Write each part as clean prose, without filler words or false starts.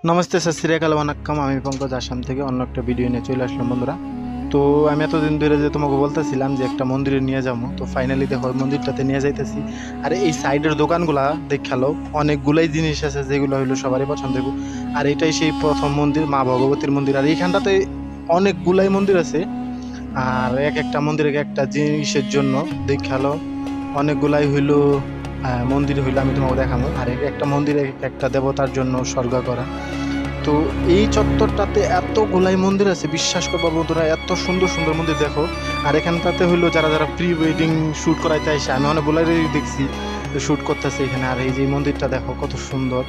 নমস্তে, সত শ্রী আকাল, ওয়ানাক্কাম। আমি পঙ্কজ আসাম থেকে অন্য একটা ভিডিও নিয়ে চলে আসলাম বন্ধুরা। তো আমি এতদিন ধরে যে তোমাকে বলতেছিলাম যে একটা মন্দিরে নিয়ে যাবো, তো ফাইনালি দেখো ওই মন্দিরটাতে নিয়ে যাইতেছি। আর এই সাইডের দোকানগুলা দেখালো অনেকগুলাই জিনিস আছে যেগুলো হইলো সবারই পছন্দ হইব। আর এটাই সেই প্রথম মন্দির, মা ভগবতীর মন্দির। আর এইখানটাতে অনেকগুলাই মন্দির আছে, আর এক একটা মন্দির এক একটা জিনিসের জন্য দেখালো অনেকগুলাই হইলো মন্দির হইলো। আমি তোমাকে দেখাবো। আর এক একটা মন্দির এক একটা দেবতার জন্য উৎসর্গ করা। তো এই চত্বরটাতে এতগুলাই মন্দির আছে, বিশ্বাস করবো বন্ধুরা, এত সুন্দর সুন্দর মন্দির দেখো। আর এখানটাতে হইলো যারা যারা প্রি ওয়েডিং শ্যুট করাইতে আসে, আমি অনেকগুলাই দেখছি শ্যুট করতেছে এখানে। আর এই যে মন্দিরটা দেখো কত সুন্দর।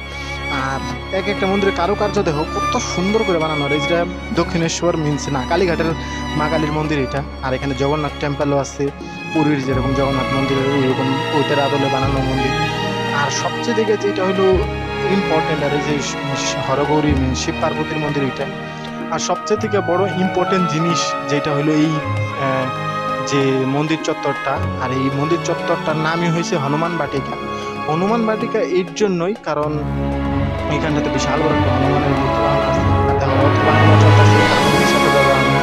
আর এক একটা মন্দিরের কারুকার্য দেখো কত সুন্দর করে বানানো। আর এইটা দক্ষিণেশ্বর মিনস না, কালীঘাটের মা কালীর মন্দির এটা। আর এখানে জগন্নাথ টেম্পলও আছে, পুরীর যেরকম জগন্নাথ মন্দিরের ওইরকম ওইটার আদলে বানানো মন্দির। আর সবচেয়ে দিকে যেটা হলো ইম্পর্টেন্ট, আর এই যে হরগৌরী শিব পার্বতীর মন্দির এটা। আর সবচেয়ে থেকে বড় ইম্পর্টেন্ট জিনিস যেটা হলো এই আহ, যে মন্দির চত্বরটা। আর এই মন্দির চত্বরটার নামই হয়েছে হনুমান বাটিকা। হনুমান বাটিকা এর জন্যই কারণ এখানটাতে বিশাল বড় একটা হনুমানের মূর্তি বানানো আছে। আর দেখো রথ বানানো চলতেছে, তার সাথে যাবো আমি।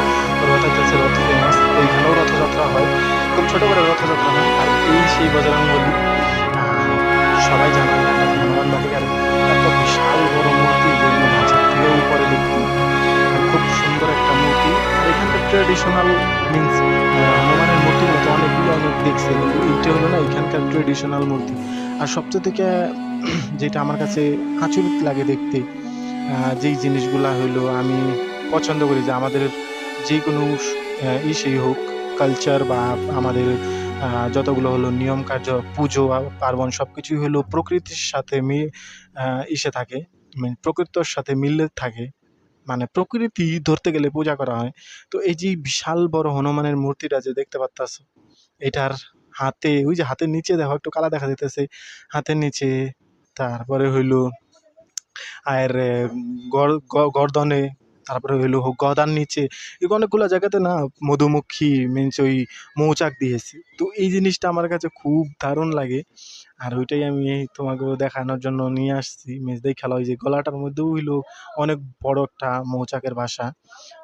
রথ হইতেছে, রথ ফেমাস, এইখানেও রথযাত্রা হয়, খুব ছোট করে রথযাত্রা হয়। আর এই সেই বজরং বলি, সবাই জানেন হনুমান বাটিকার এত বিশাল বড় মূর্তি যেগুলো মাঝের থেকে উপরে দেখতে। আর খুব সুন্দর একটা মূর্তি। আর এখানকার ট্রেডিশনাল মিনস হনুমানের মূর্তিগুলো তো অনেকগুলো অনেক দেখছে, কিন্তু এইটা হলো না এখানকার ট্রেডিশনাল মূর্তি। আর সবচেয়ে থেকে যেটা আমার কাছে আচরিত লাগে দেখতে, যেই জিনিসগুলা হইলো আমি পছন্দ করি, যে আমাদের যে কোনো ইসেই হোক, কালচার বা আমাদের যতগুলো হলো নিয়ম কার্য, পুজো পার্বণ সব কিছুই হলো প্রকৃতির সাথে ইসে থাকে, প্রকৃতির সাথে মিলে থাকে। মানে প্রকৃতি ধরতে গেলে পূজা করা হয়। তো এই যে বিশাল বড় হনুমানের মূর্তিটা যে দেখতে পারতাছো, এটার হাতে, ওই যে হাতের নিচে দেখো একটু কালা দেখা যেতেছে, হাতের নিচে। তারপরে হইলো আর গর্দনে, তারপরে হইলো গদার নিচে, এই অনেকগুলো জায়গাতে না মধুমক্ষী মিনস ওই মৌচাক দিয়েছে। তো এই জিনিসটা আমার কাছে খুব দারুণ লাগে। আর ওইটাই আমি তোমাকে দেখানোর জন্য নিয়ে আসছি। মিস দেখালো ওই যে গলাটার মধ্যেও হইলো অনেক বড় একটা মৌচাকের বাসা।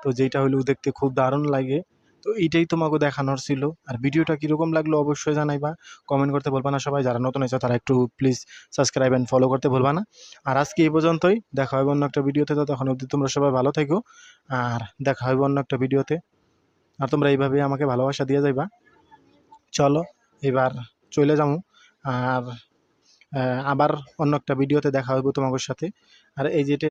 তো যেটা হইলো দেখতে খুব দারুণ লাগে। তো এইটাই তোমাকে দেখানোর ছিল। আর ভিডিওটা কীরকম লাগলো অবশ্যই জানাইবা, কমেন্ট করতে বলবা না। সবাই যারা নতুন আছে তারা একটু প্লিজ সাবস্ক্রাইব অ্যান্ড ফলো করতে ভুলবা না। আর আজকে এই পর্যন্তই, দেখা হবে অন্য একটা ভিডিওতে। ততক্ষণ অবধি তোমরা সবাই ভালো থেকো, আর দেখা হবে অন্য একটা ভিডিওতে। আর তোমরা এইভাবে আমাকে ভালোবাসা দিয়ে যাইবা। চলো এবার চলে যাবো। আর আবার অন্য একটা ভিডিওতে দেখা হইব তোমাদের সাথে। আর এই যেটা